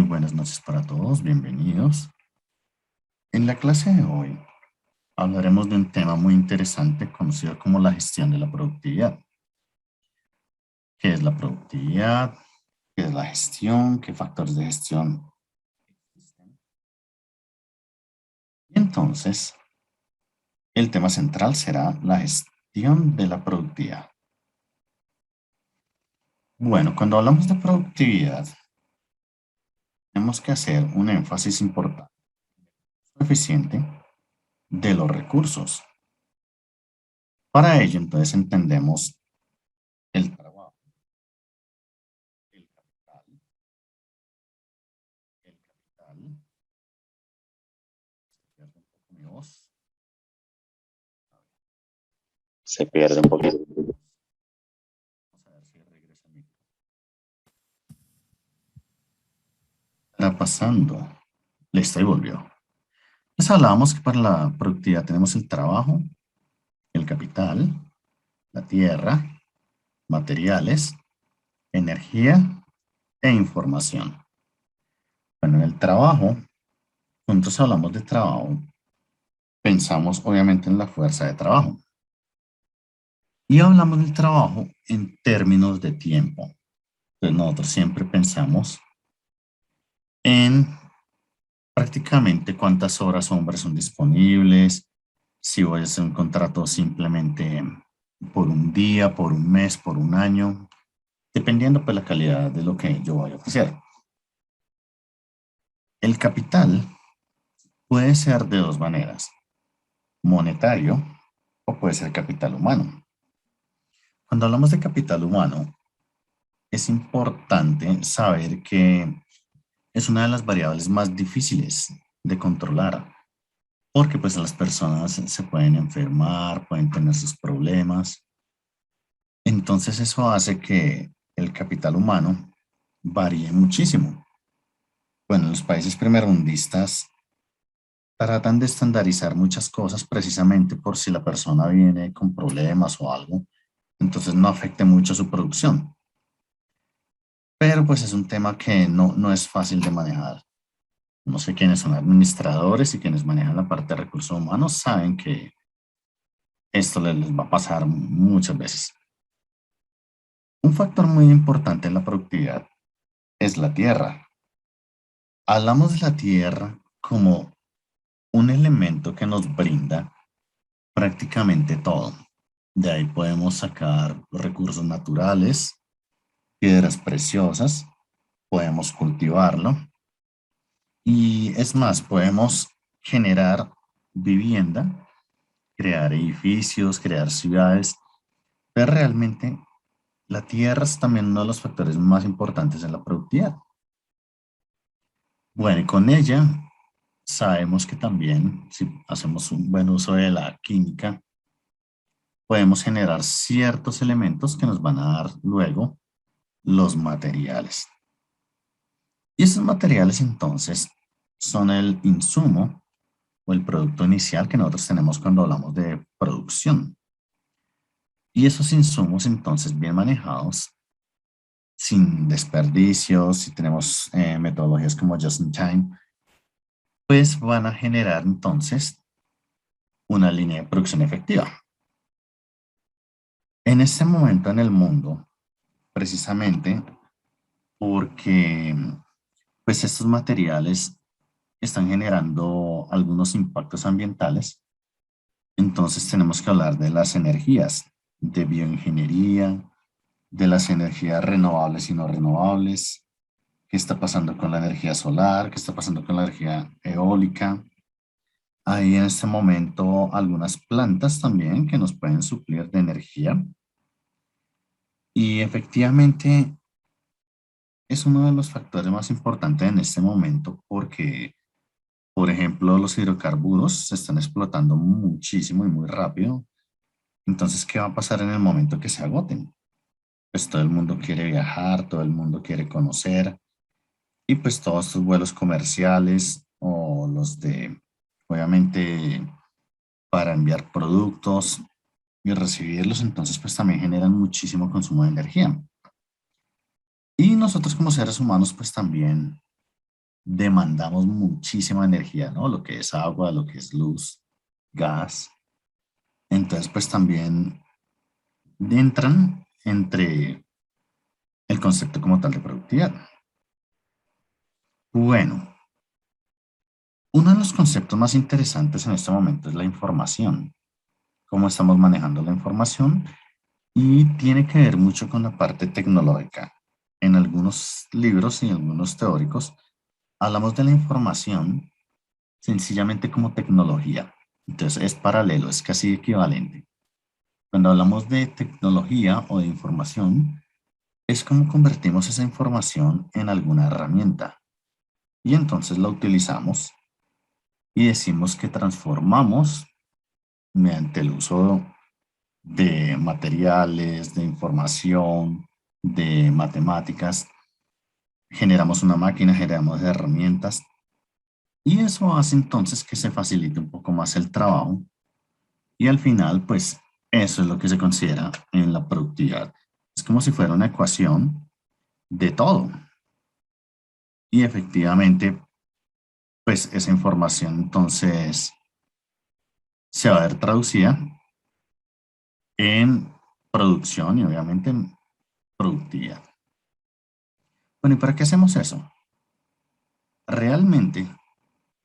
buenas noches para todos, bienvenidos. En la clase de hoy hablaremos de un tema muy interesante conocido como la gestión de la productividad. ¿Qué es la productividad? ¿Qué es la gestión? ¿Qué factores de gestión existen? Y entonces, el tema central será la gestión de la productividad. Bueno, cuando hablamos de productividad, tenemos que hacer un énfasis importante, eficiente de los recursos. Para ello, entonces, entendemos el trabajo, el capital, pierde un poco mi voz. Se pierde un poquito. Vamos a ver si regresa mi. Está pasando. Listo, y volvió. Pues hablábamos que para la productividad tenemos el trabajo, el capital, la tierra, materiales, energía e información. Bueno, en el trabajo, cuando nosotros hablamos de trabajo, pensamos obviamente en la fuerza de trabajo. Y hablamos del trabajo en términos de tiempo. Entonces nosotros siempre pensamos en prácticamente cuántas horas hombres son disponibles, si voy a hacer un contrato simplemente por un día, por un mes, por un año, dependiendo pues la calidad de lo que yo vaya a ofrecer. El capital puede ser de dos maneras, monetario o puede ser capital humano. Cuando hablamos de capital humano, es importante saber que es una de las variables más difíciles de controlar, porque pues las personas se pueden enfermar, pueden tener sus problemas. Entonces eso hace que el capital humano varíe muchísimo. Bueno, los países primermundistas tratan de estandarizar muchas cosas precisamente por si la persona viene con problemas o algo, entonces no afecte mucho su producción. Pero pues es un tema que no es fácil de manejar. No sé quiénes son administradores y quienes manejan la parte de recursos humanos saben que esto les va a pasar muchas veces. Un factor muy importante en la productividad es la tierra. Hablamos de la tierra como un elemento que nos brinda prácticamente todo. De ahí podemos sacar los recursos naturales, piedras preciosas, podemos cultivarlo y es más, podemos generar vivienda, crear edificios, crear ciudades, pero realmente la tierra es también uno de los factores más importantes en la productividad. Bueno, y con ella sabemos que también, si hacemos un buen uso de la química, podemos generar ciertos elementos que nos van a dar luego los materiales. Y esos materiales entonces son el insumo o el producto inicial que nosotros tenemos cuando hablamos de producción. Y esos insumos entonces bien manejados, sin desperdicios, si tenemos metodologías como Just in Time, pues van a generar entonces una línea de producción efectiva. En este momento en el mundo, precisamente porque pues estos materiales están generando algunos impactos ambientales, entonces tenemos que hablar de las energías, de bioingeniería, de las energías renovables y no renovables, qué está pasando con la energía solar, qué está pasando con la energía eólica. Hay en este momento algunas plantas también que nos pueden suplir de energía y efectivamente es uno de los factores más importantes en este momento porque, por ejemplo, los hidrocarburos se están explotando muchísimo y muy rápido. Entonces, ¿qué va a pasar en el momento que se agoten? Pues todo el mundo quiere viajar, todo el mundo quiere conocer y pues todos estos vuelos comerciales o los de, obviamente, para enviar productos y recibirlos, entonces pues también generan muchísimo consumo de energía. Y nosotros como seres humanos pues también demandamos muchísima energía, ¿no? Lo que es agua, lo que es luz, gas. Entonces, pues también entran entre el concepto como tal de productividad. Bueno, uno de los conceptos más interesantes en este momento es la información. Cómo estamos manejando la información y tiene que ver mucho con la parte tecnológica. En algunos libros y algunos teóricos hablamos de la información sencillamente como tecnología. Entonces es paralelo, es casi equivalente. Cuando hablamos de tecnología o de información, es como convertimos esa información en alguna herramienta y entonces la utilizamos y decimos que transformamos mediante el uso de materiales, de información, de matemáticas, generamos una máquina, generamos herramientas y eso hace entonces que se facilite un poco más el trabajo y al final pues eso es lo que se considera en la productividad. Es como si fuera una ecuación de todo y efectivamente pues esa información entonces se va a ver traducida en producción y obviamente en productividad. Bueno, ¿y para qué hacemos eso? Realmente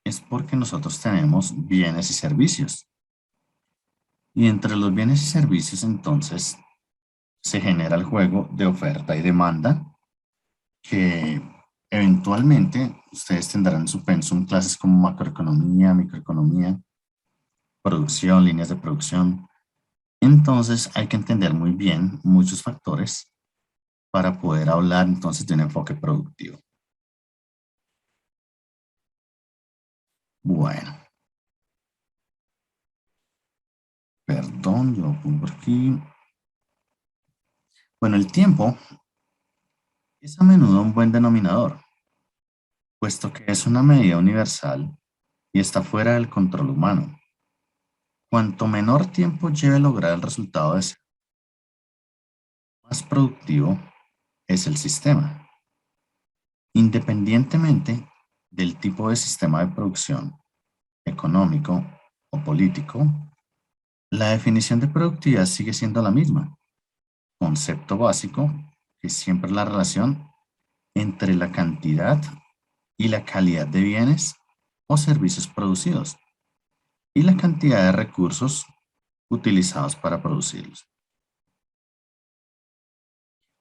es porque nosotros tenemos bienes y servicios. Y entre los bienes y servicios entonces se genera el juego de oferta y demanda que eventualmente ustedes tendrán en su pensum clases como macroeconomía, microeconomía, producción, líneas de producción. Entonces hay que entender muy bien muchos factores para poder hablar entonces de un enfoque productivo. Bueno, perdón, yo lo pongo por aquí. Bueno, el tiempo es a menudo un buen denominador, puesto que es una medida universal y está fuera del control humano. Cuanto menor tiempo lleve lograr el resultado deseado, más productivo es el sistema. Independientemente del tipo de sistema de producción, económico o político, la definición de productividad sigue siendo la misma. Concepto básico que es siempre la relación entre la cantidad y la calidad de bienes o servicios producidos y la cantidad de recursos utilizados para producirlos.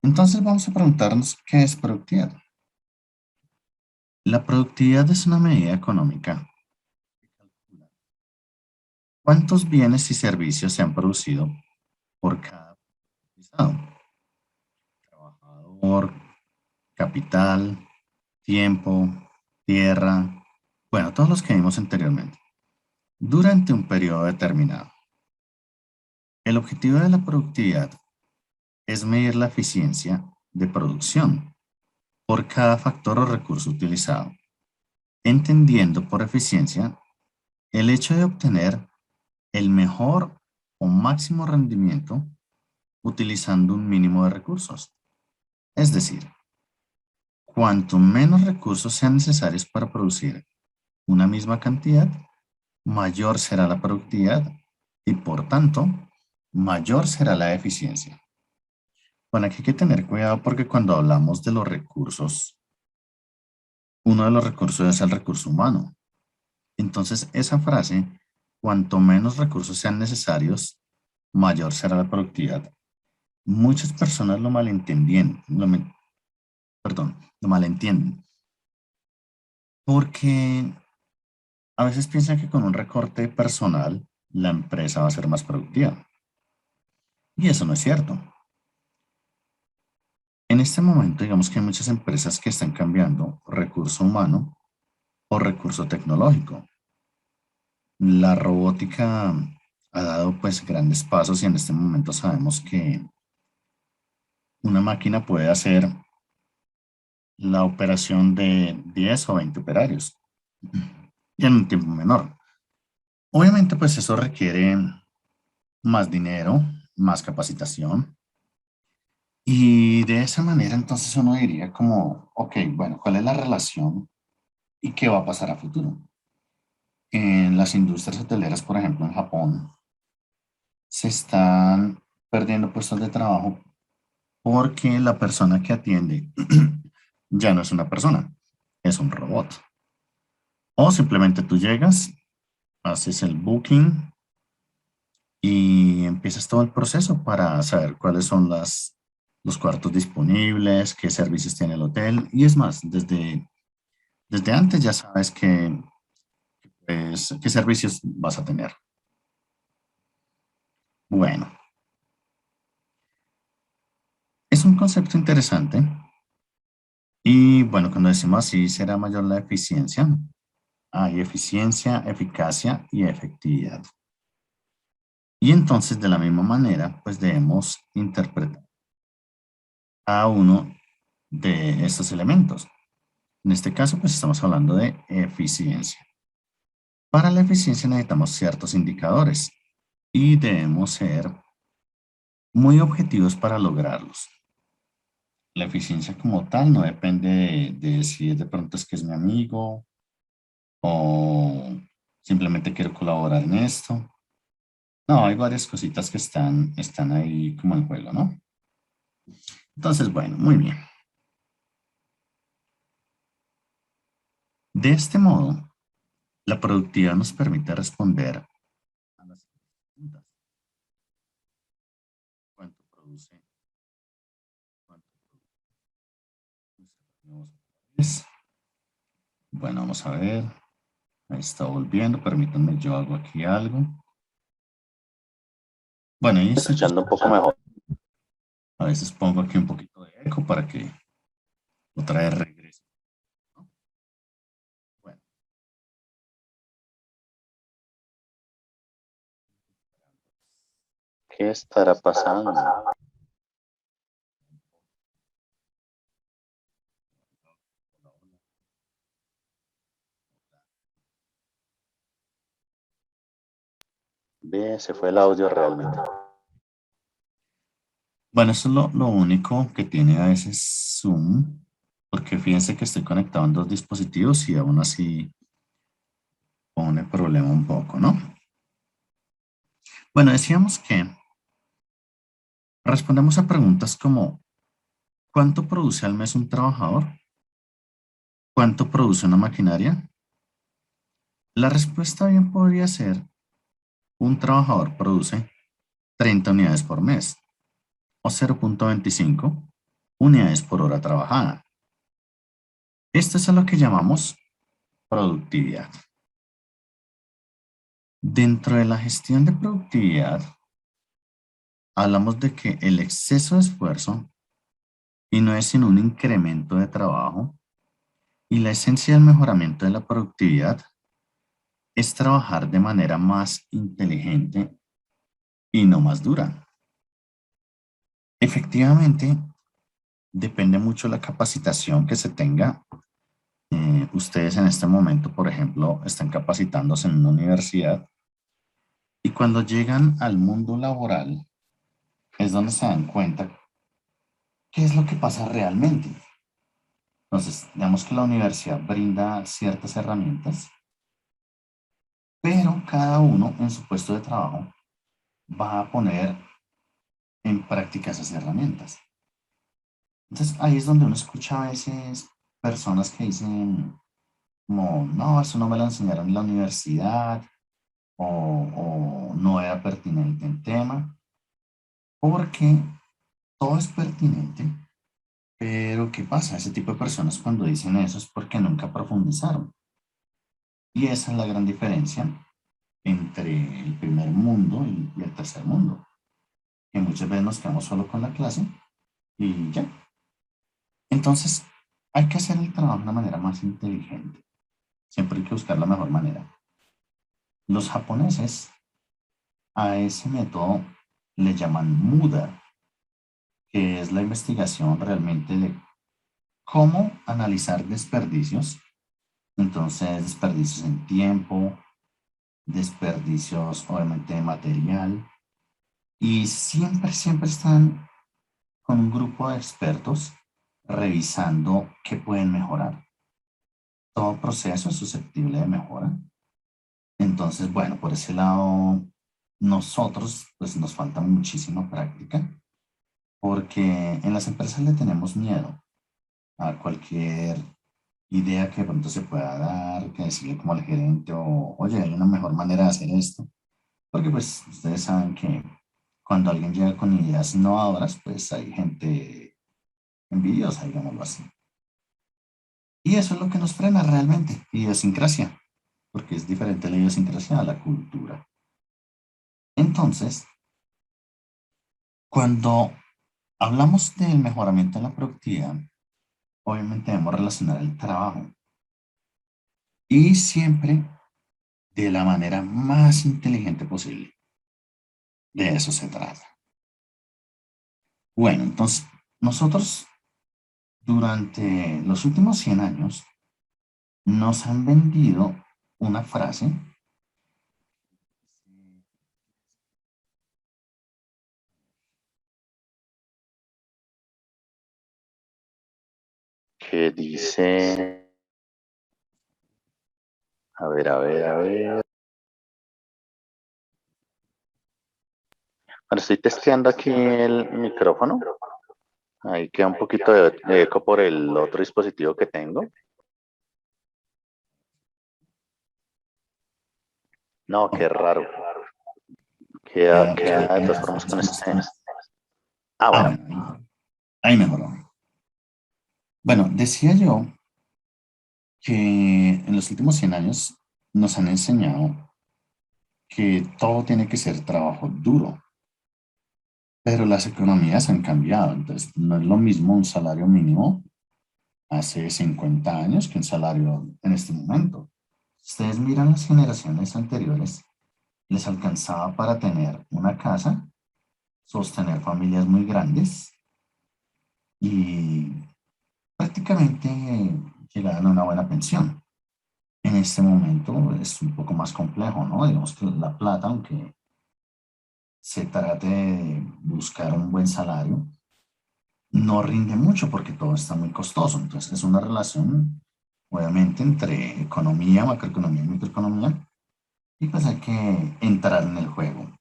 Entonces vamos a preguntarnos qué es productividad. La productividad es una medida económica. ¿Cuántos bienes y servicios se han producido por cada utilizado? Trabajador, capital, tiempo, tierra, bueno, todos los que vimos anteriormente, durante un periodo determinado. El objetivo de la productividad es medir la eficiencia de producción por cada factor o recurso utilizado, entendiendo por eficiencia el hecho de obtener el mejor o máximo rendimiento utilizando un mínimo de recursos. Es decir, cuanto menos recursos sean necesarios para producir una misma cantidad, mayor será la productividad y por tanto, mayor será la eficiencia. Bueno, aquí hay que tener cuidado porque cuando hablamos de los recursos, uno de los recursos es el recurso humano. Entonces, esa frase, cuanto menos recursos sean necesarios, mayor será la productividad. Muchas personas lo malentienden, perdón, lo malentienden, porque a veces piensan que con un recorte personal la empresa va a ser más productiva. Y eso no es cierto. En este momento, digamos que hay muchas empresas que están cambiando recurso humano por recurso tecnológico. La robótica ha dado pues grandes pasos y en este momento sabemos que una máquina puede hacer la operación de 10 o 20 operarios y en un tiempo menor. Obviamente pues eso requiere más dinero, más capacitación y de esa manera entonces uno diría como, ok, bueno, ¿cuál es la relación ¿Y qué va a pasar a futuro? En las industrias hoteleras, por ejemplo, en Japón, se están perdiendo puestos de trabajo porque la persona que atiende ya no es una persona, es un robot. O simplemente tú llegas, haces el booking y empiezas todo el proceso para saber cuáles son los cuartos disponibles, qué servicios tiene el hotel. Y es más, desde antes ya sabes qué servicios vas a tener. Bueno, es un concepto interesante. Y bueno, cuando decimos así, será mayor la eficiencia. Hay eficiencia, eficacia y efectividad. Y entonces, de la misma manera, pues debemos interpretar cada uno de estos elementos. En este caso, pues estamos hablando de eficiencia. Para la eficiencia necesitamos ciertos indicadores y debemos ser muy objetivos para lograrlos. La eficiencia como tal no depende de si de pronto es que es mi amigo o simplemente quiero colaborar en esto. No, hay varias cositas que están ahí como en juego, ¿no? Entonces, bueno, muy bien. De este modo, la productividad nos permite responder a las preguntas. ¿Cuánto produce? ¿Cuánto produce? Bueno, vamos a ver. Ahí está volviendo. Permítanme, yo hago aquí algo. Bueno, y estoy Escuchando un poco mejor. a veces pongo aquí un poquito de eco para que otra vez regrese, ¿no? Bueno, ¿Qué estará pasando? Ve, se fue el audio realmente. bueno, eso es lo único que tiene a veces Zoom, porque fíjense que estoy conectado en dos dispositivos y aún así pone problema un poco, ¿no? Bueno, decíamos que respondemos a preguntas como ¿cuánto produce al mes un trabajador? ¿Cuánto produce una maquinaria? La respuesta bien podría ser un trabajador produce 30 unidades por mes o 0,25 unidades por hora trabajada. Esto es a lo que llamamos productividad. Dentro de la gestión de productividad, hablamos de que el exceso de esfuerzo y no es sino un incremento de trabajo y la esencia del mejoramiento de la productividad es trabajar de manera más inteligente y no más dura. Efectivamente, depende mucho la capacitación que se tenga. Ustedes en este momento, por ejemplo, están capacitándose en una universidad y cuando llegan al mundo laboral es donde se dan cuenta qué es lo que pasa realmente. Entonces, digamos que la universidad brinda ciertas herramientas, pero cada uno en su puesto de trabajo va a poner en práctica esas herramientas. Entonces, ahí es donde uno escucha a veces personas que dicen, como, no, eso no me lo enseñaron en la universidad o no era pertinente el tema, porque todo es pertinente, pero ¿qué pasa? Ese tipo de personas cuando dicen eso es porque nunca profundizaron. Y esa es la gran diferencia entre el primer mundo y el tercer mundo, que muchas veces nos quedamos solo con la clase y ya. Entonces, hay que hacer el trabajo de una manera más inteligente. Siempre hay que buscar la mejor manera. Los japoneses a ese método le llaman muda, que es la investigación realmente de cómo analizar desperdicios. Entonces, desperdicios en tiempo, desperdicios obviamente de material. Y siempre están con un grupo de expertos revisando qué pueden mejorar. todo proceso es susceptible de mejora. Entonces, bueno, por ese lado, nosotros pues nos falta muchísima práctica porque en las empresas le tenemos miedo a cualquier idea que de pronto se pueda dar, que decirle como al gerente o, oye, hay una mejor manera de hacer esto. Porque pues ustedes saben que cuando alguien llega con ideas innovadoras, pues hay gente envidiosa, digámoslo así. Y eso es lo que nos frena realmente, idiosincrasia, porque es diferente la idiosincrasia a la cultura. Entonces, cuando hablamos del mejoramiento de la productividad, obviamente debemos relacionar el trabajo y siempre de la manera más inteligente posible. De eso se trata. Bueno, entonces, nosotros durante los últimos 100 años nos han vendido una frase ¿Qué dice? A ver, a ver, a ver. Bueno, estoy testeando aquí el micrófono. Ahí queda un poquito de eco por el otro dispositivo que tengo. No, qué raro. Queda de todas formas con este. Ah, Ah, bueno. bueno, ahí mejoró. Bueno, decía yo que en los últimos 100 años nos han enseñado que todo tiene que ser trabajo duro, pero las economías han cambiado, entonces no es lo mismo un salario mínimo hace 50 años que un salario en este momento. Ustedes miran las generaciones anteriores, les alcanzaba para tener una casa, sostener familias muy grandes y prácticamente llegaban a una buena pensión. En este momento es un poco más complejo, ¿no? Digamos que la plata, aunque se trate de buscar un buen salario, no rinde mucho porque todo está muy costoso. Entonces es una relación, obviamente, entre economía, macroeconomía y microeconomía, y pues hay que entrar en el juego.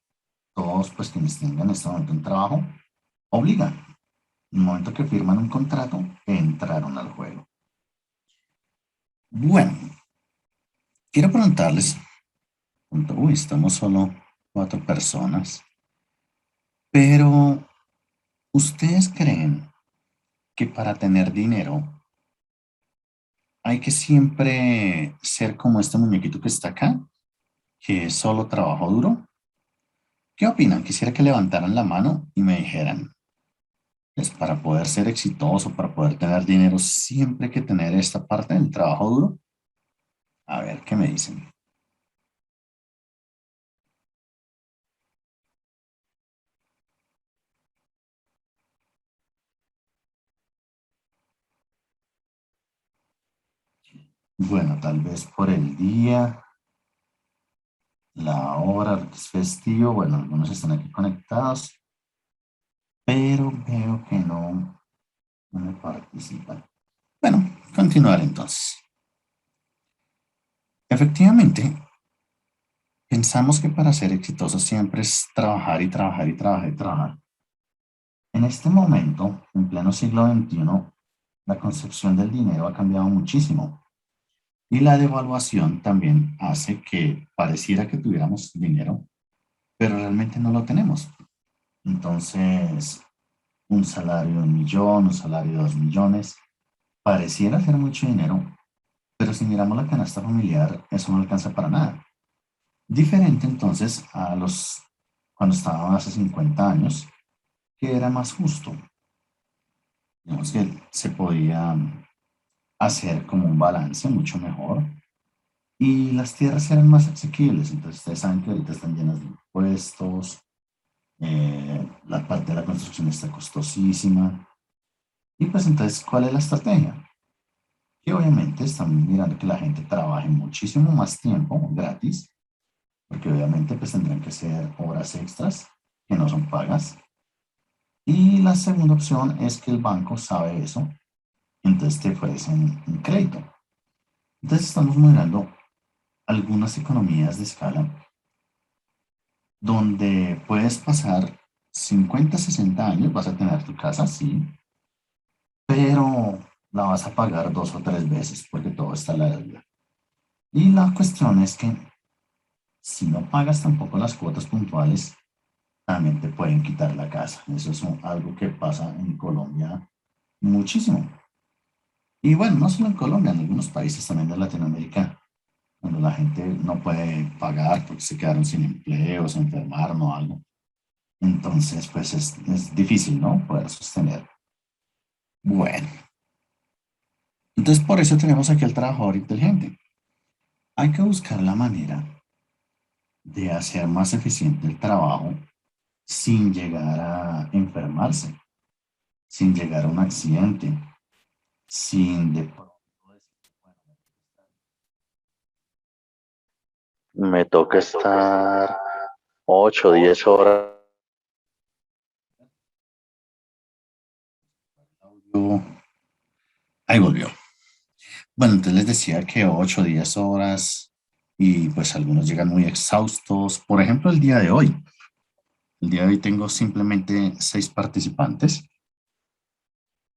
Todos, pues, quienes tengan en este momento un trabajo, obligan. En el momento que firman un contrato, entraron al juego. Bueno, quiero preguntarles, uy, estamos solo 4 personas, pero ¿ustedes creen que para tener dinero hay que siempre ser como este muñequito que está acá, que es solo trabajo duro? ¿Qué opinan? Quisiera que levantaran la mano y me dijeran, pues para poder ser exitoso, para poder tener dinero, siempre hay que tener esta parte del trabajo duro. A ver, ¿qué me dicen? Bueno, tal vez por el día, la hora, que es festivo, bueno, algunos están aquí conectados, pero veo que no me participan. Bueno, continuar entonces. Efectivamente, pensamos que para ser exitosos siempre es trabajar y trabajar y trabajar y trabajar. En este momento, en pleno siglo XXI, la concepción del dinero ha cambiado muchísimo y la devaluación también hace que pareciera que tuviéramos dinero, pero realmente no lo tenemos. Entonces, un salario de 1 millón, un salario de 2 millones, pareciera ser mucho dinero, pero si miramos la canasta familiar, eso no alcanza para nada. Diferente entonces a cuando estaba hace 50 años, que era más justo. Digamos que se podía hacer como un balance mucho mejor y las tierras eran más asequibles. Entonces ustedes saben que ahorita están llenas de impuestos, la parte de la construcción está costosísima. Y pues entonces, ¿cuál es la estrategia? Que obviamente están mirando que la gente trabaje muchísimo más tiempo gratis, porque obviamente pues tendrán que hacer horas extras que no son pagas. Y la segunda opción es que el banco sabe eso, entonces te ofrecen un crédito. Entonces estamos mirando algunas economías de escala donde puedes pasar 50, 60 años, vas a tener tu casa, sí, pero la vas a pagar 2 o 3 veces porque todo está en la deuda. Y la cuestión es que si no pagas tampoco las cuotas puntuales, también te pueden quitar la casa. Eso es algo que pasa en Colombia muchísimo. Y bueno, no solo en Colombia, en algunos países también de Latinoamérica, cuando la gente no puede pagar porque se quedaron sin empleo, se enfermaron o algo. Entonces, pues es difícil, ¿no? Poder sostener. Bueno, entonces por eso tenemos aquí al trabajador inteligente. Hay que buscar la manera de hacer más eficiente el trabajo sin llegar a enfermarse, sin llegar a un accidente, sin de pronto decir, bueno, Me toca estar 8, 10 horas. audio. Ahí volvió. Bueno, entonces les decía que 8, 10 horas y pues algunos llegan muy exhaustos. Por ejemplo, el día de hoy. El día de hoy tengo simplemente 6 participantes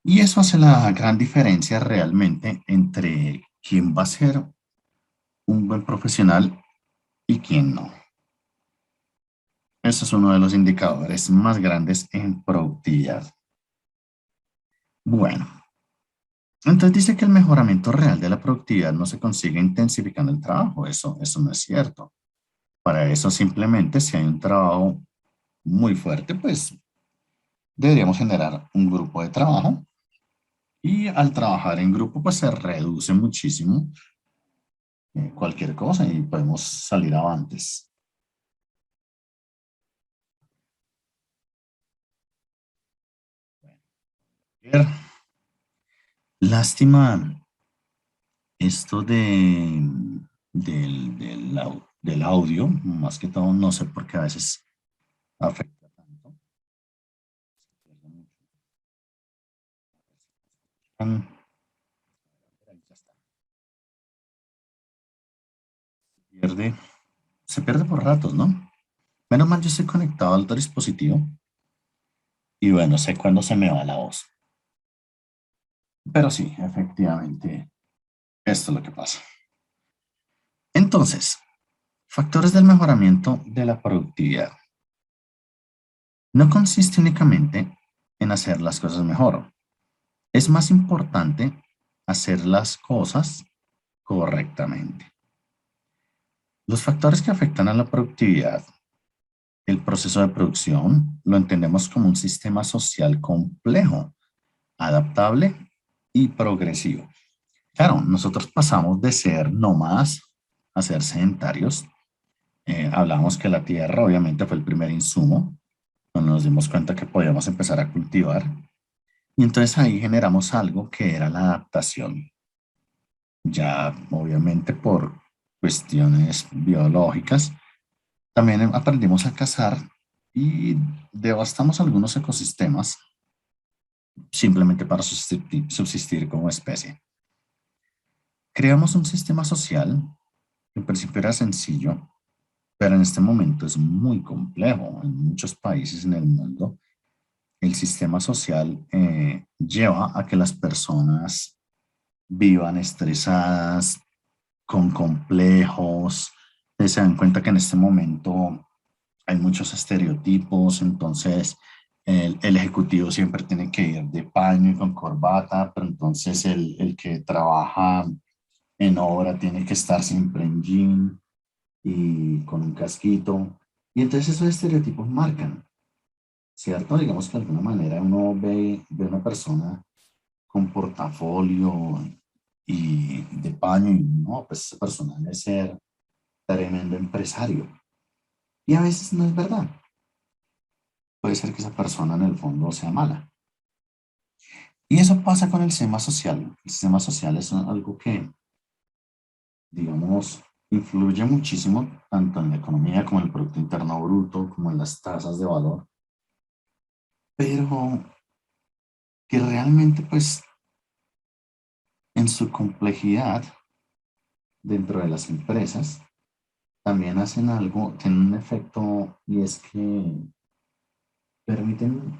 y eso hace la gran diferencia realmente entre quién va a ser un buen profesional y quién no. Ese es uno de los indicadores más grandes en productividad. Bueno, entonces dice que el mejoramiento real de la productividad no se consigue intensificando el trabajo. Eso no es cierto. Para eso simplemente si hay un trabajo muy fuerte, pues deberíamos generar un grupo de trabajo y al trabajar en grupo, pues se reduce muchísimo cualquier cosa y podemos salir avantes. Lástima esto del audio, más que todo, no sé por qué a veces afecta tanto. Pierde, se pierde por ratos, ¿no? Menos mal yo estoy conectado al otro dispositivo y bueno, sé cuándo se me va la voz. Pero sí, efectivamente, esto es lo que pasa. Entonces, factores del mejoramiento de la productividad. No consiste únicamente en hacer las cosas mejor. Es más importante hacer las cosas correctamente. Los factores que afectan a la productividad, el proceso de producción, lo entendemos como un sistema social complejo, adaptable y progresivo. Claro, nosotros pasamos de ser nómadas a ser sedentarios. Hablamos que la tierra obviamente fue el primer insumo, cuando nos dimos cuenta que podíamos empezar a cultivar. Y entonces ahí generamos algo que era la adaptación. Ya obviamente por cuestiones biológicas, también aprendimos a cazar y devastamos algunos ecosistemas simplemente para subsistir como especie. Creamos un sistema social que en principio era sencillo, pero en este momento es muy complejo. En muchos países en el mundo, el sistema social lleva a que las personas vivan estresadas, con complejos. Se dan cuenta que en este momento hay muchos estereotipos, entonces el ejecutivo siempre tiene que ir de paño y con corbata, pero entonces el que trabaja en obra tiene que estar siempre en jean y con un casquito. Y entonces esos estereotipos marcan, ¿cierto? Digamos que de alguna manera uno ve una persona con portafolio y de paño y no, pues esa persona debe ser tremendo empresario. Y a veces no es verdad. Puede ser que esa persona en el fondo sea mala. Y eso pasa con el sistema social. El sistema social es algo que, digamos, influye muchísimo tanto en la economía como en el Producto Interno Bruto, como en las tasas de valor, pero que realmente, pues, en su complejidad dentro de las empresas también hacen algo, tienen un efecto y es que permiten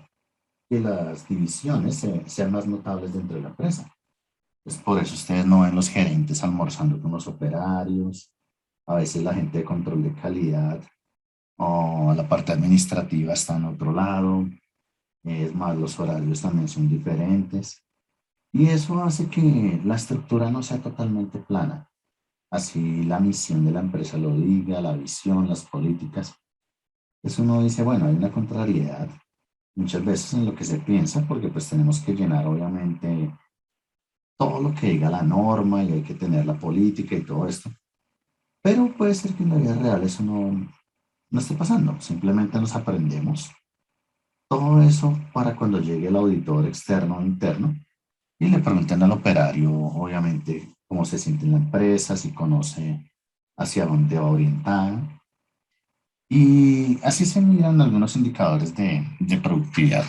que las divisiones sean más notables dentro de la empresa. Pues por eso ustedes no ven los gerentes almorzando con los operarios, a veces la gente de control de calidad o la parte administrativa está en otro lado, es más, los horarios también son diferentes y eso hace que la estructura no sea totalmente plana. Así la misión de la empresa lo diga, la visión, las políticas. Eso uno dice, bueno, hay una contrariedad muchas veces en lo que se piensa, porque pues tenemos que llenar obviamente todo lo que diga la norma y hay que tener la política y todo esto. Pero puede ser que en la vida real eso no esté pasando. Simplemente nos aprendemos todo eso para cuando llegue el auditor externo o interno y le pregunten al operario, obviamente, cómo se siente en la empresa, si conoce hacia dónde va orientada. Y así se miran algunos indicadores de productividad,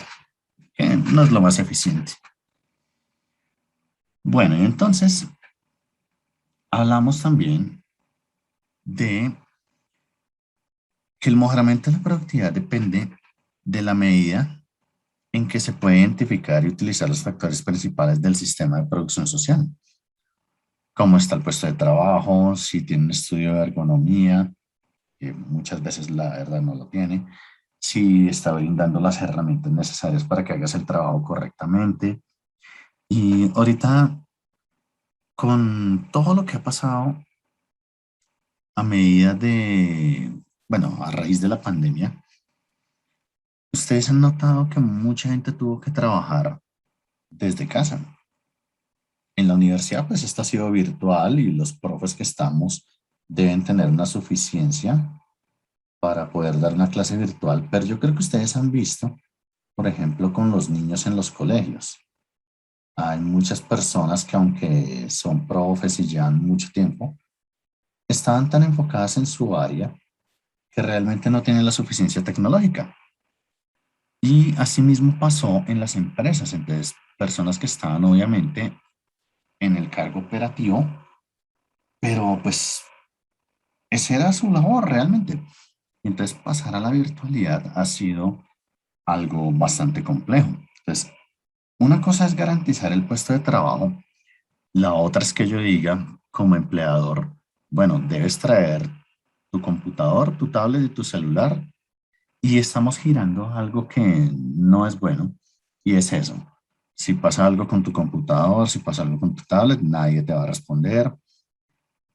que no es lo más eficiente. Bueno, y entonces hablamos también de que el mejoramiento de la productividad depende de la medida en que se puede identificar y utilizar los factores principales del sistema de producción social. Cómo está el puesto de trabajo, si tiene un estudio de ergonomía, que muchas veces la verdad no lo tiene, si está brindando las herramientas necesarias para que hagas el trabajo correctamente. Y ahorita, con todo lo que ha pasado a medida bueno, a raíz de la pandemia, ustedes han notado que mucha gente tuvo que trabajar desde casa. En la universidad, pues esta ha sido virtual y los profes que estamos deben tener una suficiencia para poder dar una clase virtual, pero yo creo que ustedes han visto, por ejemplo, con los niños en los colegios. Hay muchas personas que aunque son profes y llevan mucho tiempo, estaban tan enfocadas en su área que realmente no tienen la suficiencia tecnológica. Y asimismo pasó en las empresas. Entonces, personas que estaban obviamente en el cargo operativo, pero pues esa era su labor realmente. Entonces, pasar a la virtualidad ha sido algo bastante complejo. Entonces, una cosa es garantizar el puesto de trabajo, la otra es que yo diga como empleador, bueno, debes traer tu computador, tu tablet y tu celular y estamos girando algo que no es bueno y es eso. Si pasa algo con tu computador, si pasa algo con tu tablet, nadie te va a responder.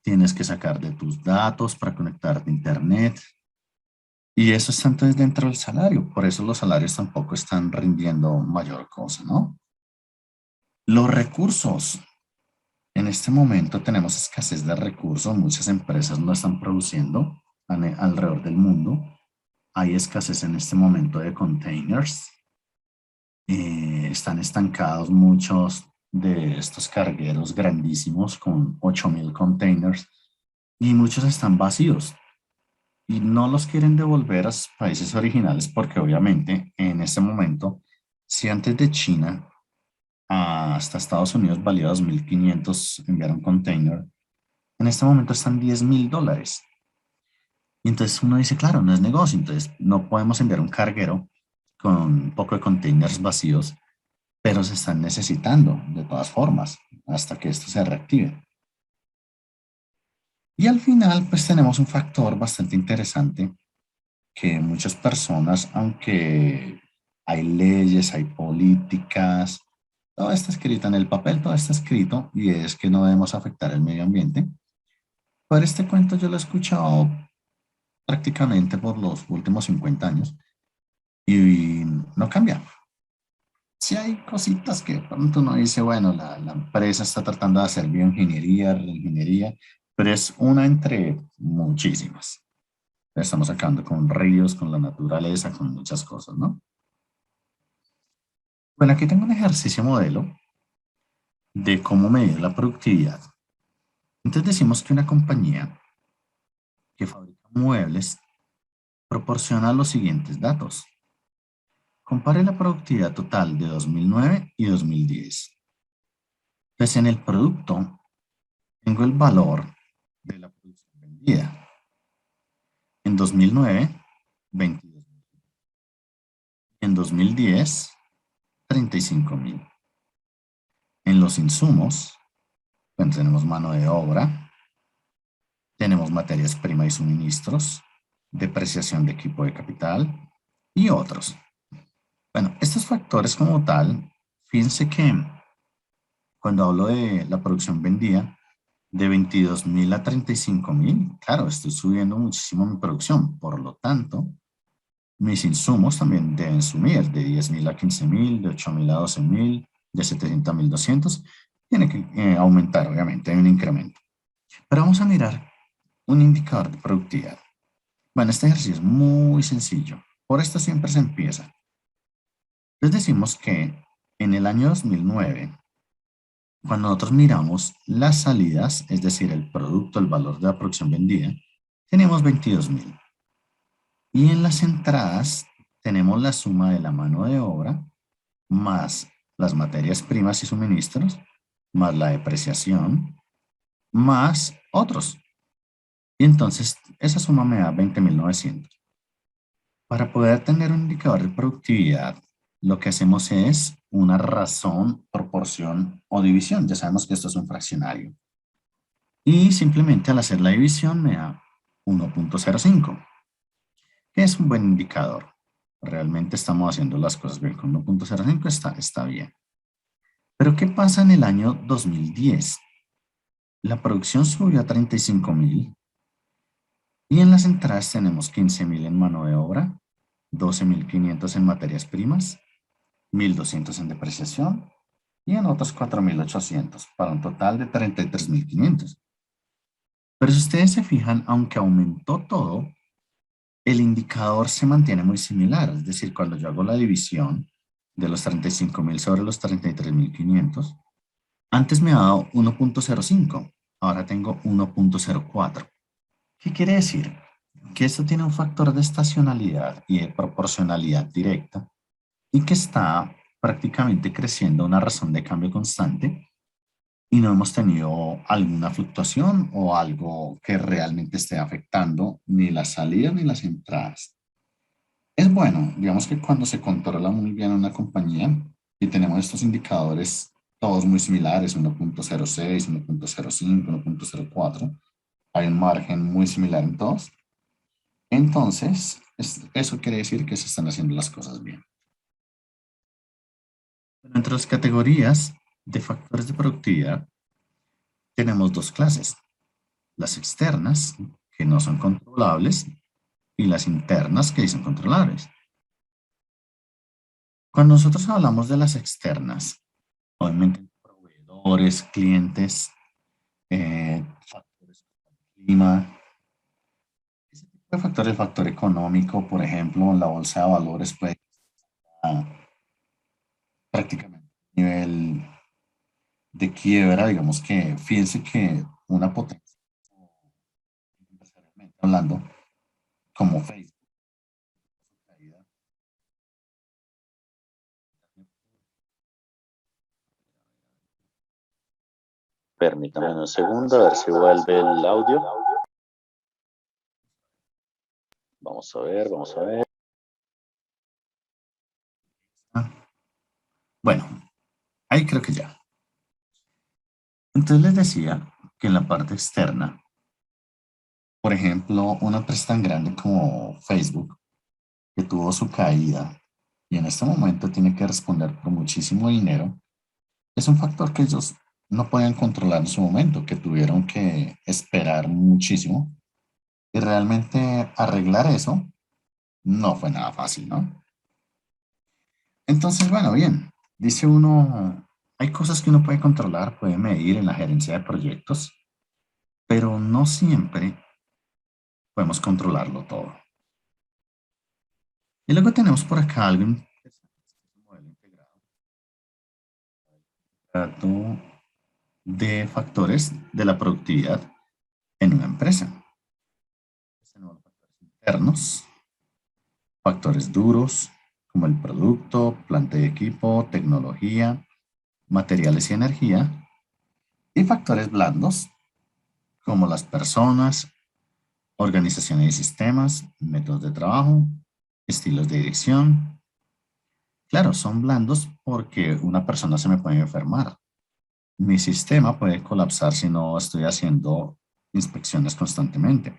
Tienes que sacar de tus datos para conectarte a internet. Y eso está entonces dentro del salario. Por eso los salarios tampoco están rindiendo mayor cosa, ¿no? Los recursos. En este momento tenemos escasez de recursos. Muchas empresas no están produciendo alrededor del mundo. Hay escasez en este momento de containers. Están estancados muchos de estos cargueros grandísimos con 8.000 containers y muchos están vacíos y no los quieren devolver a sus países originales porque obviamente en este momento, si antes de China hasta Estados Unidos valía 2.500 enviar un container, en este momento están $10.000. Y entonces uno dice, claro, no es negocio, entonces no podemos enviar un carguero con un poco de containers vacíos, pero se están necesitando de todas formas hasta que esto se reactive. Y al final, pues tenemos un factor bastante interesante que muchas personas, aunque hay leyes, hay políticas, todo está escrito en el papel, todo está escrito y es que no debemos afectar el medio ambiente. Pero este cuento yo lo he escuchado prácticamente por los últimos 50 años y no cambia. Sí hay cositas que de pronto uno dice, bueno, la empresa está tratando de hacer bioingeniería, reingeniería, pero es una entre muchísimas. Estamos acabando con ríos, con la naturaleza, con muchas cosas, ¿no? Bueno, aquí tengo un ejercicio modelo de cómo medir la productividad. Entonces decimos que una compañía que fabrica muebles proporciona los siguientes datos. Compare la productividad total de 2009 y 2010. Pues en el producto tengo el valor vendida. En 2009, 22.000. En 2010, 35.000. En los insumos, bueno, tenemos mano de obra, tenemos materias primas y suministros, depreciación de equipo de capital y otros. Bueno, estos factores como tal, fíjense que cuando hablo de la producción vendida, de 22.000 a 35.000, claro, estoy subiendo muchísimo mi producción. Por lo tanto, mis insumos también deben subir de 10.000 a 15.000, de 8.000 a 12.000, de 700 a 1.200. Tiene que aumentar, obviamente, hay un incremento. Pero vamos a mirar un indicador de productividad. Bueno, este ejercicio es muy sencillo. Por esto siempre se empieza. Les decimos que en el año 2009, cuando nosotros miramos las salidas, es decir, el producto, el valor de la producción vendida, tenemos 22.000. Y en las entradas tenemos la suma de la mano de obra más las materias primas y suministros, más la depreciación, más otros. Y entonces esa suma me da 20.900. Para poder tener un indicador de productividad, lo que hacemos es una razón, proporción o división. Ya sabemos que esto es un fraccionario. Y simplemente al hacer la división me da 1.05, que es un buen indicador. Realmente estamos haciendo las cosas bien. Con 1.05 está bien. Pero ¿qué pasa en el año 2010? La producción subió a 35.000 y en las entradas tenemos 15.000 en mano de obra, 12.500 en materias primas, 1.200 en depreciación y en otros 4.800 para un total de 33.500. Pero si ustedes se fijan, aunque aumentó todo, el indicador se mantiene muy similar. Es decir, cuando yo hago la división de los 35.000 sobre los 33.500, antes me ha dado 1.05, ahora tengo 1.04. ¿Qué quiere decir? Que esto tiene un factor de estacionalidad y de proporcionalidad directa y que está prácticamente creciendo a una razón de cambio constante y no hemos tenido alguna fluctuación o algo que realmente esté afectando ni las salidas ni las entradas. Es bueno, digamos que cuando se controla muy bien una compañía y tenemos estos indicadores todos muy similares, 1.06, 1.05, 1.04, hay un margen muy similar en todos, entonces eso quiere decir que se están haciendo las cosas bien. Entre las categorías de factores de productividad tenemos dos clases, las externas, que no son controlables, y las internas, que sí son controlables. Cuando nosotros hablamos de las externas, obviamente proveedores, clientes, factores como el clima, ese tipo de factores, el factor económico, por ejemplo, la bolsa de valores puede estar prácticamente a nivel de quiebra, digamos que fíjense que una potencia, empresarialmente hablando, como Facebook, Permítame un segundo a ver si vuelve el audio. Vamos a ver, vamos a ver. bueno, ahí creo que ya. Entonces les decía que en la parte externa, por ejemplo, una empresa tan grande como Facebook, que tuvo su caída y en este momento tiene que responder por muchísimo dinero, es un factor que ellos no podían controlar en su momento, que tuvieron que esperar muchísimo y realmente arreglar eso no fue nada fácil, ¿no? Entonces, bueno, bien, dice uno, hay cosas que uno puede controlar, puede medir en la gerencia de proyectos, pero no siempre podemos controlarlo todo. Y luego tenemos por acá algo interesante, un modelo integrado de factores de la productividad en una empresa. Tenemos factores internos, factores duros, como el producto, planta y equipo, tecnología, materiales y energía, y factores blandos, como las personas, organización de sistemas, métodos de trabajo, estilos de dirección. Claro, son blandos porque una persona se me puede enfermar. Mi sistema puede colapsar si no estoy haciendo inspecciones constantemente.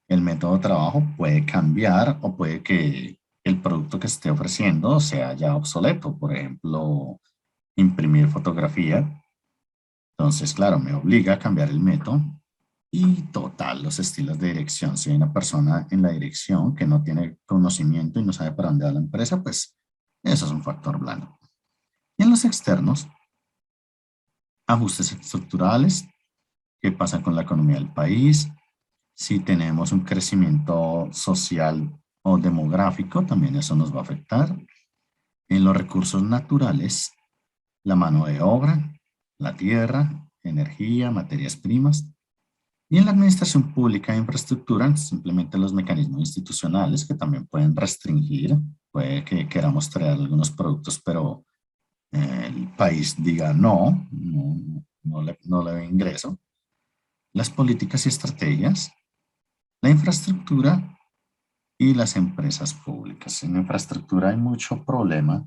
El método de trabajo puede cambiar o puede que el producto que esté ofreciendo sea ya obsoleto. Por ejemplo, imprimir fotografía. Entonces, claro, me obliga a cambiar el método. Y total, los estilos de dirección. Si hay una persona en la dirección que no tiene conocimiento y no sabe para dónde va la empresa, pues eso es un factor blando. Y en los externos, ajustes estructurales, qué pasa con la economía del país, si tenemos un crecimiento social o demográfico, también eso nos va a afectar. En los recursos naturales, la mano de obra, la tierra, energía, materias primas. Y en la administración pública e infraestructura, simplemente los mecanismos institucionales que también pueden restringir, puede que queramos traer algunos productos, pero el país diga no le ve ingreso. Las políticas y estrategias, la infraestructura y las empresas públicas. En infraestructura hay mucho problema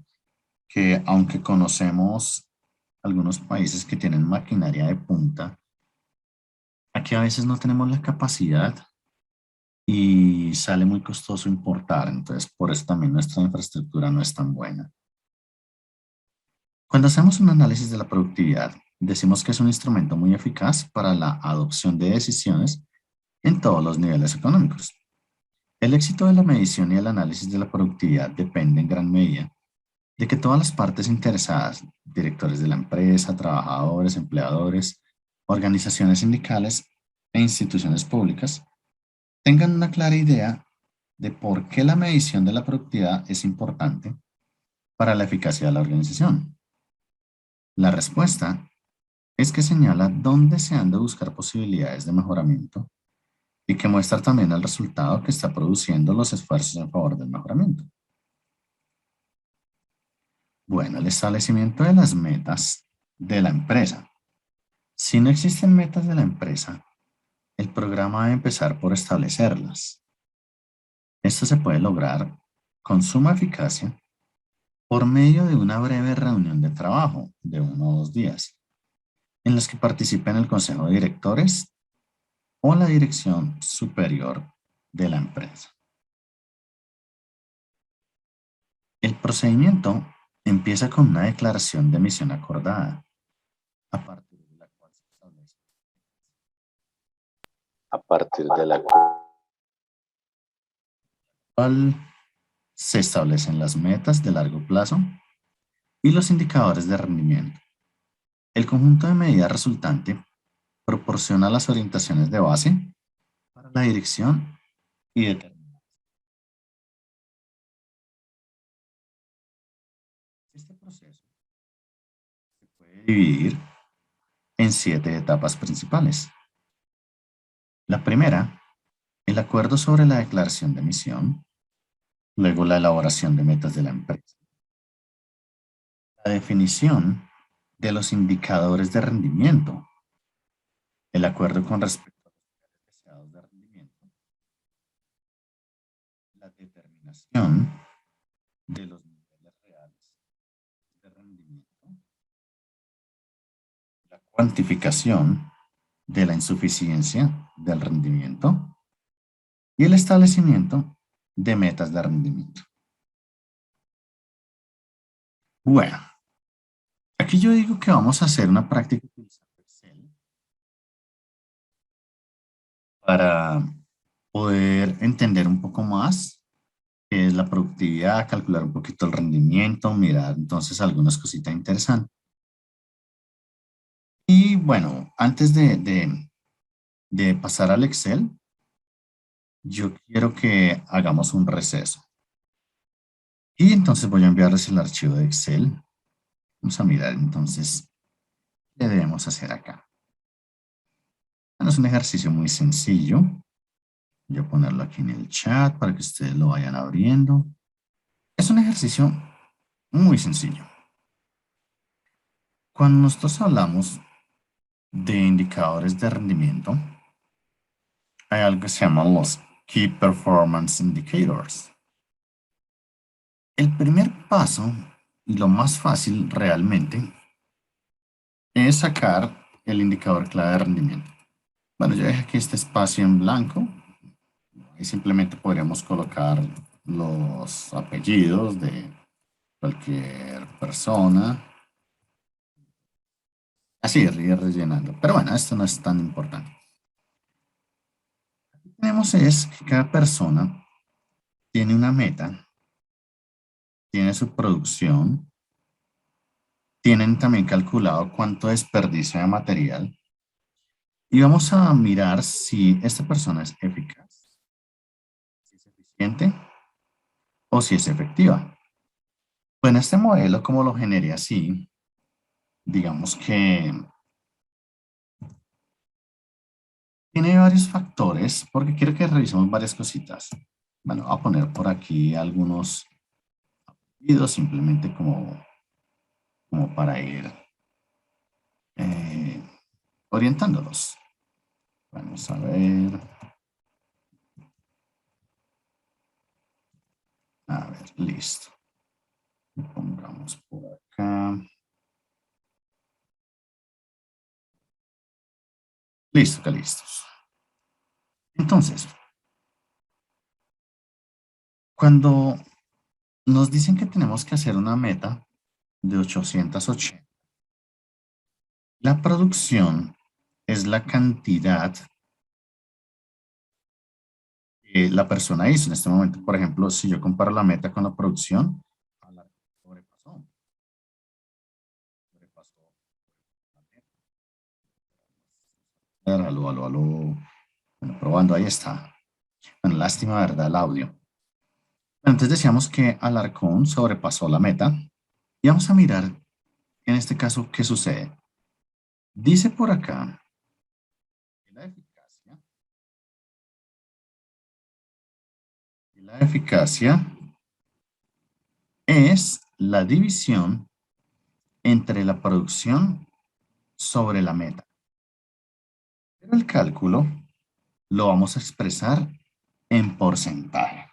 que aunque conocemos algunos países que tienen maquinaria de punta, aquí a veces no tenemos la capacidad y sale muy costoso importar, entonces por eso también nuestra infraestructura no es tan buena. Cuando hacemos un análisis de la productividad, decimos que es un instrumento muy eficaz para la adopción de decisiones en todos los niveles económicos. El éxito de la medición y el análisis de la productividad depende en gran medida de que todas las partes interesadas, directores de la empresa, trabajadores, empleadores, organizaciones sindicales e instituciones públicas, tengan una clara idea de por qué la medición de la productividad es importante para la eficacia de la organización. La respuesta es que señala dónde se han de buscar posibilidades de mejoramiento y que muestra también el resultado que está produciendo los esfuerzos en favor del mejoramiento. Bueno, el establecimiento de las metas de la empresa. Si no existen metas de la empresa, el programa debe empezar por establecerlas. Esto se puede lograr con suma eficacia por medio de una breve reunión de trabajo de 1 o 2 días, en los que participen el consejo de directores o la dirección superior de la empresa. El procedimiento empieza con una declaración de misión acordada, a partir de la cual A partir de la se establecen las metas de largo plazo y los indicadores de rendimiento. El conjunto de medidas resultante proporciona las orientaciones de base para la dirección y determinación. Este proceso se puede dividir en 7 etapas principales. La primera, el acuerdo sobre la declaración de misión, luego la elaboración de metas de la empresa, la definición de los indicadores de rendimiento, el acuerdo con respecto a los deseados de rendimiento, la determinación de los niveles reales de rendimiento, la cuantificación de la insuficiencia del rendimiento y el establecimiento de metas de rendimiento. Bueno, aquí yo digo que vamos a hacer una práctica utilizando Excel para poder entender un poco más qué es la productividad, calcular un poquito el rendimiento, mirar entonces algunas cositas interesantes. Y bueno, antes de pasar al Excel, yo quiero que hagamos un receso. Y entonces voy a enviarles el archivo de Excel. Vamos a mirar entonces qué debemos hacer acá. Bueno, es un ejercicio muy sencillo. Voy a ponerlo aquí en el chat para que ustedes lo vayan abriendo. Es un ejercicio muy sencillo. Cuando nosotros hablamos de indicadores de rendimiento, hay algo que se llaman los Key Performance Indicators. El primer paso, y lo más fácil realmente, es sacar el indicador clave de rendimiento. Bueno, yo dejé aquí este espacio en blanco. Y simplemente podríamos colocar los apellidos de cualquier persona. Así, ir rellenando. Pero bueno, esto no es tan importante. Lo que tenemos es que cada persona tiene una meta, tiene su producción, tienen también calculado cuánto desperdicio de material y vamos a mirar si esta persona es eficaz, si es eficiente o si es efectiva. Pues en este modelo, como lo generé así, digamos que tiene varios factores porque quiero que revisemos varias cositas. Bueno, voy a poner por aquí algunos videos simplemente como para ir eh, orientándolos. Vamos a ver. A ver, listo. Pongamos por acá. Listo, que listos. Entonces, cuando nos dicen que tenemos que hacer una meta de 880, la producción es la cantidad que la persona hizo en este momento. Por ejemplo, si yo comparo la meta con la producción, sobrepasó. Sobrepasó la meta. Aló, aló, aló. Bueno, probando, ahí está. Bueno, lástima, ¿verdad? El audio. Antes decíamos que Alarcón sobrepasó la meta y vamos a mirar en este caso qué sucede. Dice por acá que la eficacia es la división entre la producción sobre la meta. Pero el cálculo lo vamos a expresar en porcentaje.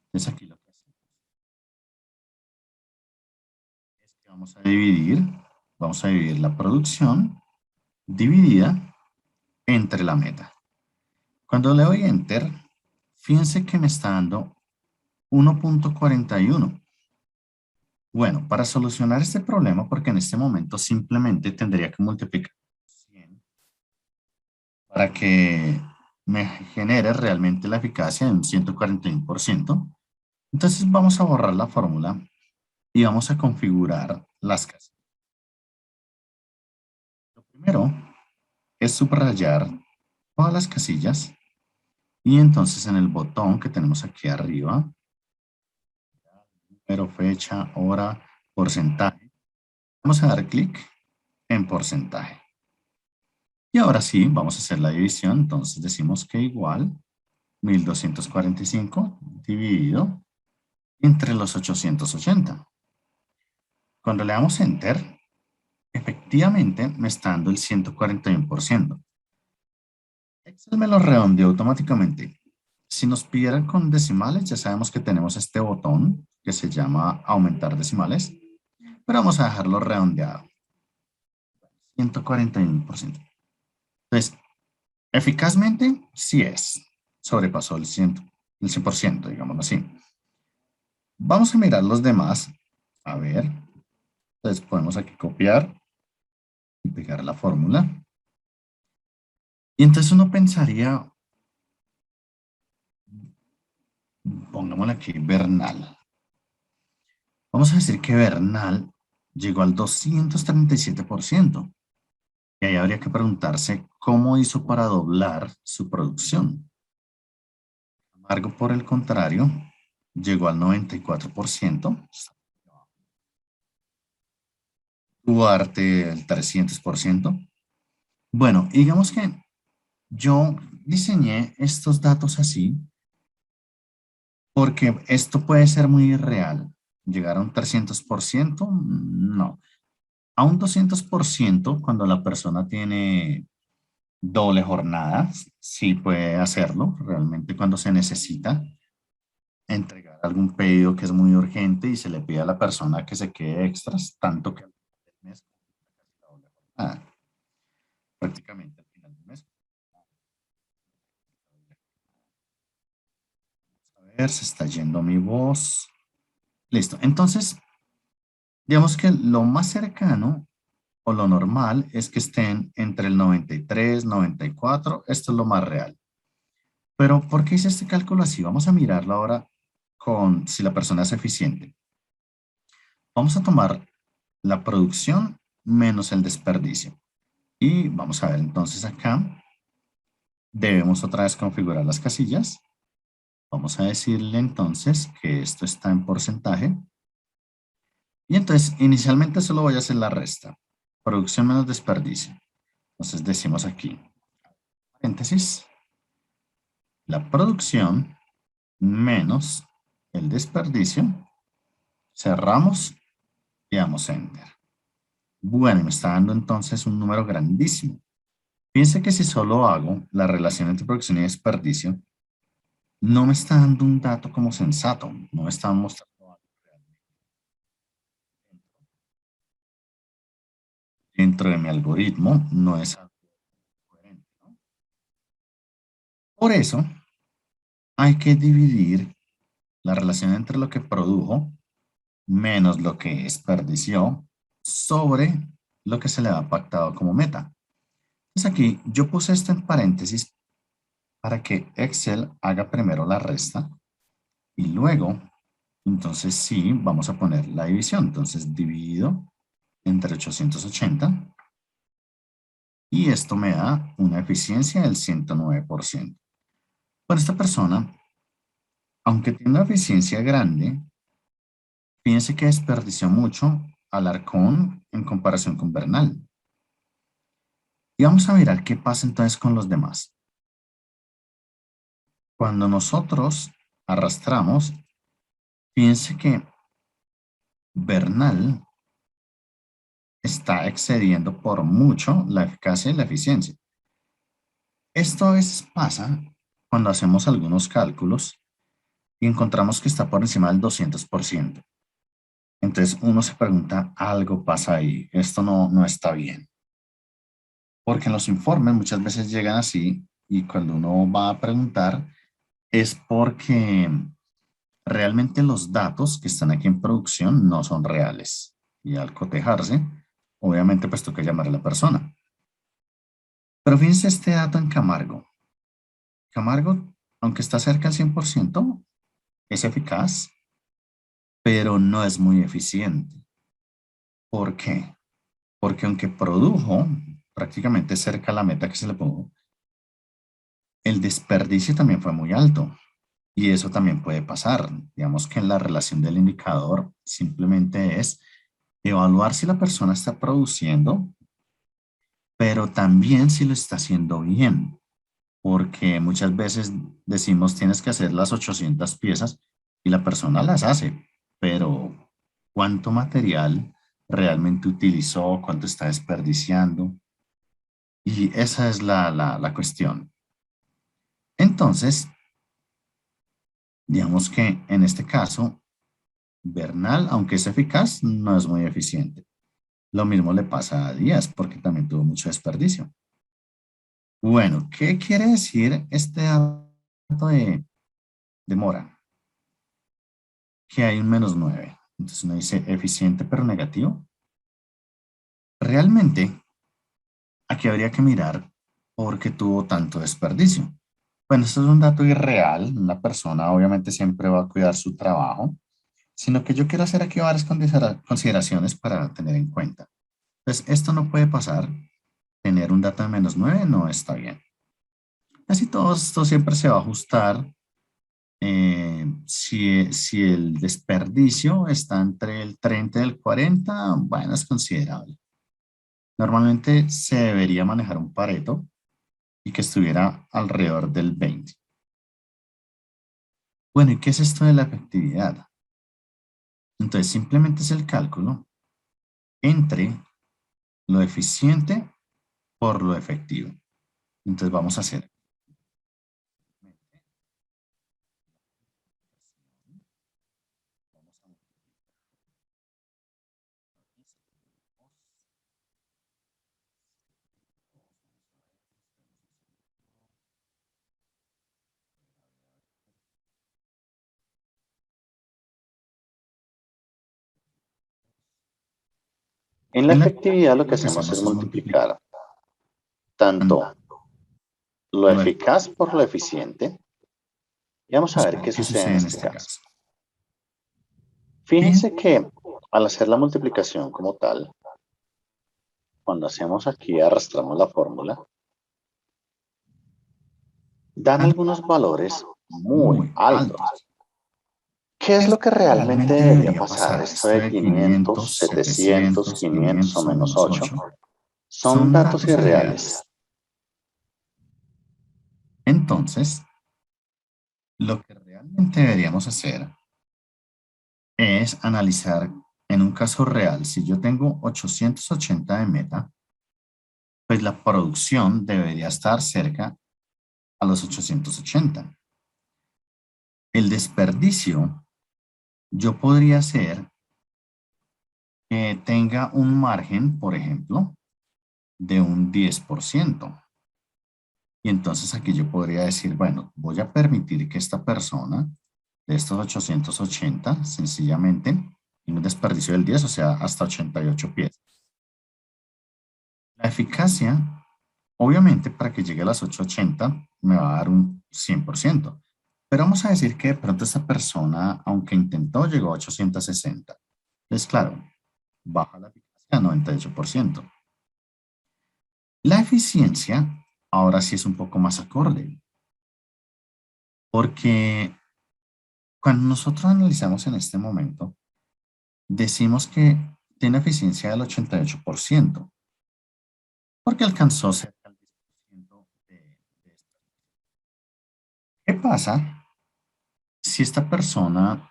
Entonces aquí lo que hacemos es que vamos a dividir la producción dividida entre la meta. Cuando le doy Enter, fíjense que me está dando 1.41. Bueno, para solucionar este problema, porque en este momento simplemente tendría que multiplicar 100 para que me genere realmente la eficacia de un 141%. Entonces vamos a borrar la fórmula y vamos a configurar las casillas. Lo primero es subrayar todas las casillas y entonces en el botón que tenemos aquí arriba, número, fecha, hora, porcentaje, vamos a dar clic en porcentaje. Y ahora sí, vamos a hacer la división. Entonces decimos que igual 1245 dividido entre los 880. Cuando le damos Enter, efectivamente me está dando el 141%. Excel me lo redondeó automáticamente. Si nos pidieran con decimales, ya sabemos que tenemos este botón que se llama aumentar decimales, pero vamos a dejarlo redondeado. 141%. Entonces, eficazmente, sí es. Sobrepasó el 100%, digámoslo así. Vamos a mirar los demás. A ver. Entonces podemos aquí copiar y pegar la fórmula. Y entonces uno pensaría, pongámosle aquí Bernal. Vamos a decir que Bernal llegó al 237%. Y ahí habría que preguntarse cómo hizo para doblar su producción. Sin embargo, por el contrario, llegó al 94%. Duarte el 300%. Bueno, digamos que yo diseñé estos datos así porque esto puede ser muy irreal. ¿Llegar a un 300%? No. A un 200% cuando la persona tiene doble jornada, sí puede hacerlo, realmente cuando se necesita entregar algún pedido que es muy urgente y se le pide a la persona que se quede extras, tanto que al final del mes, la doble jornada, prácticamente al final del mes. A ver, se está yendo mi voz. Listo. Entonces, digamos que lo más cercano o lo normal es que estén entre el 93, 94. Esto es lo más real. Pero ¿por qué hice este cálculo así? Vamos a mirarlo ahora con si la persona es eficiente. Vamos a tomar la producción menos el desperdicio. Y vamos a ver entonces acá. Debemos otra vez configurar las casillas. Vamos a decirle entonces que esto está en porcentaje. Y entonces inicialmente solo voy a hacer la resta. Producción menos desperdicio. Entonces decimos aquí, paréntesis, la producción menos el desperdicio. Cerramos y damos Enter. Bueno, me está dando entonces un número grandísimo. Piense que si solo hago la relación entre producción y desperdicio, no me está dando un dato como sensato, no me está mostrando algo realmente dentro de mi algoritmo, no es algo coherente, ¿no? Por eso hay que dividir la relación entre lo que produjo menos lo que desperdició sobre lo que se le ha pactado como meta. Entonces aquí yo puse esto en paréntesis para que Excel haga primero la resta y luego, entonces sí, vamos a poner la división. Entonces dividido entre 880 y esto me da una eficiencia del 109%. Bueno, esta persona, aunque tiene una eficiencia grande, fíjense que desperdició mucho Alarcón en comparación con Bernal. Y vamos a mirar qué pasa entonces con los demás. Cuando nosotros arrastramos, fíjense que Bernal está excediendo por mucho la eficacia y la eficiencia. Esto a veces pasa cuando hacemos algunos cálculos y encontramos que está por encima del 200%. Entonces uno se pregunta, algo pasa ahí, esto no está bien. Porque en los informes muchas veces llegan así y cuando uno va a preguntar es porque realmente los datos que están aquí en producción no son reales. Y al cotejarse, obviamente pues toca llamar a la persona. Pero fíjense este dato en Camargo. Camargo, aunque está cerca al 100%, es eficaz, pero no es muy eficiente. ¿Por qué? Porque aunque produjo prácticamente cerca a la meta que se le puso, el desperdicio también fue muy alto. Y eso también puede pasar. Digamos que en la relación del indicador simplemente es evaluar si la persona está produciendo, pero también si lo está haciendo bien. Porque muchas veces decimos tienes que hacer las 800 piezas y la persona las hace, pero ¿cuánto material realmente utilizó? ¿Cuánto está desperdiciando? Y esa es la cuestión. Entonces, digamos que en este caso, Bernal, aunque es eficaz, no es muy eficiente. Lo mismo le pasa a Díaz, porque también tuvo mucho desperdicio. Bueno, ¿qué quiere decir este dato de Mora? Que hay un -9. Entonces uno dice eficiente pero negativo. Realmente, aquí habría que mirar por qué tuvo tanto desperdicio. Bueno, esto es un dato irreal. Una persona obviamente siempre va a cuidar su trabajo, sino que yo quiero hacer aquí varias consideraciones para tener en cuenta. Entonces, esto no puede pasar. Tener un dato de -9 no está bien. Casi todo esto siempre se va a ajustar si el desperdicio está entre el 30 y el 40, bueno, es considerable. Normalmente se debería manejar un Pareto y que estuviera alrededor del 20. Bueno, ¿y qué es esto de la efectividad? Entonces, simplemente es el cálculo entre lo eficiente por lo efectivo. Entonces vamos a hacer. En la En la efectividad lo que lo que hacemos es hacemos es multiplicar multiplicar tanto lo lo eficaz por lo eficiente. Y vamos a ver qué que sucede en sucede en este este caso. caso. Fíjense que al hacer la multiplicación como tal, cuando hacemos aquí, arrastramos la fórmula, dan algunos valores muy Muy altos. altos. ¿Qué es Es lo que realmente realmente debería debería pasar? pasar. Esto Esto de de 500, 500, 700, 700, 500 o 500 o menos menos 8 8 son son datos datos irreales. irreales. Entonces, lo que realmente deberíamos hacer es analizar en un caso real. Si yo tengo 880 de meta, pues la producción debería estar cerca a los 880. El desperdicio, yo podría hacer que tenga un margen, por ejemplo, de un 10%. Y entonces aquí yo podría decir, bueno, voy a permitir que esta persona de estos 880, sencillamente, tenga un desperdicio del 10, o sea, hasta 88 piezas. La eficacia, obviamente, para que llegue a las 880, me va a dar un 100%. Pero vamos a decir que de pronto esta persona, aunque intentó, llegó a 860. Entonces, claro, baja la eficacia a 98%. La eficiencia, ahora sí es un poco más acorde, porque cuando nosotros analizamos en este momento, decimos que tiene eficiencia del 88%, porque alcanzó cerca del 10% de esto. ¿Qué pasa si esta persona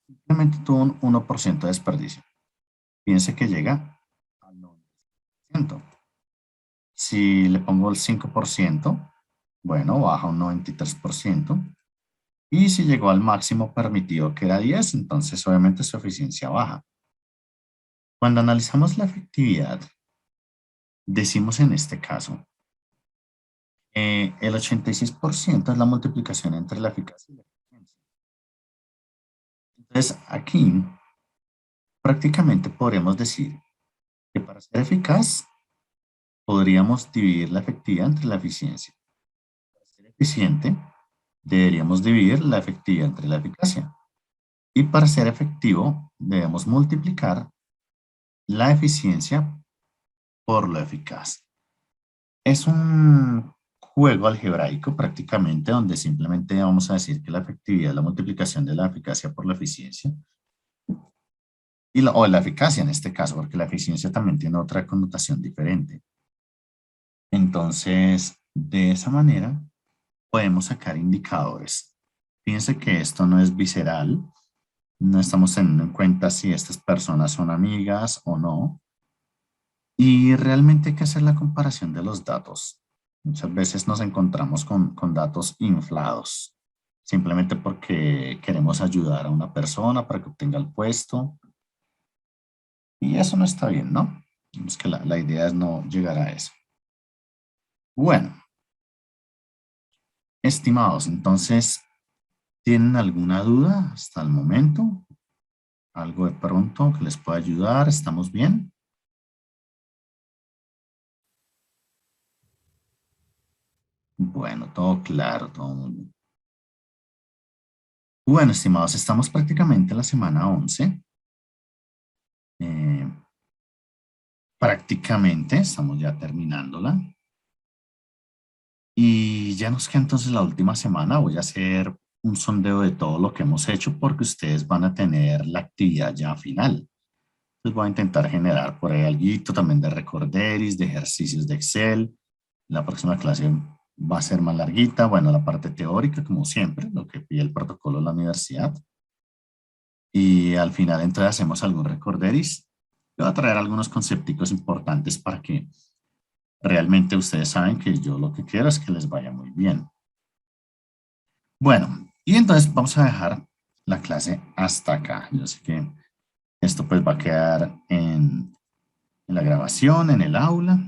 simplemente tuvo un 1% de desperdicio? Piense que llega al 90%. Si le pongo el 5%, bueno, baja un 93%. Y si llegó al máximo permitido, que era 10, entonces obviamente su eficiencia baja. Cuando analizamos la efectividad, decimos en este caso, el 86% es la multiplicación entre la eficacia y la eficiencia. Entonces, aquí prácticamente podríamos decir que para ser eficaz, podríamos dividir la efectividad entre la eficiencia. Para ser eficiente, deberíamos dividir la efectividad entre la eficacia. Y para ser efectivo, debemos multiplicar la eficiencia por lo eficaz. Es un juego algebraico prácticamente donde simplemente vamos a decir que la efectividad es la multiplicación de la eficacia por la eficiencia. O la eficacia en este caso, porque la eficiencia también tiene otra connotación diferente. Entonces, de esa manera, podemos sacar indicadores. Fíjense que esto no es visceral, no estamos teniendo en cuenta si estas personas son amigas o no. Y realmente hay que hacer la comparación de los datos. Muchas veces nos encontramos con datos inflados, simplemente porque queremos ayudar a una persona para que obtenga el puesto. Y eso no está bien, ¿no? Es que la idea es no llegar a eso. Bueno, estimados, entonces, ¿tienen alguna duda hasta el momento? ¿Algo de pronto que les pueda ayudar? ¿Estamos bien? Bueno, todo claro, todo muy bien. Bueno, estimados, estamos prácticamente en la semana 11. Eh, prácticamente estamos ya terminándola. Y ya nos queda entonces la última semana. Voy a hacer un sondeo de todo lo que hemos hecho porque ustedes van a tener la actividad ya final. Entonces voy a intentar generar por ahí algo también de recorderis, de ejercicios de Excel. La próxima clase va a ser más larguita. Bueno, la parte teórica, como siempre, lo que pide el protocolo de la universidad. Y al final entonces hacemos algún recorderis. Yo voy a traer algunos concepticos importantes para que Realmente ustedes saben que yo lo que quiero es que les vaya muy bien. Bueno, y entonces vamos a dejar la clase hasta acá. Yo sé que esto pues va a quedar en la grabación, en el aula.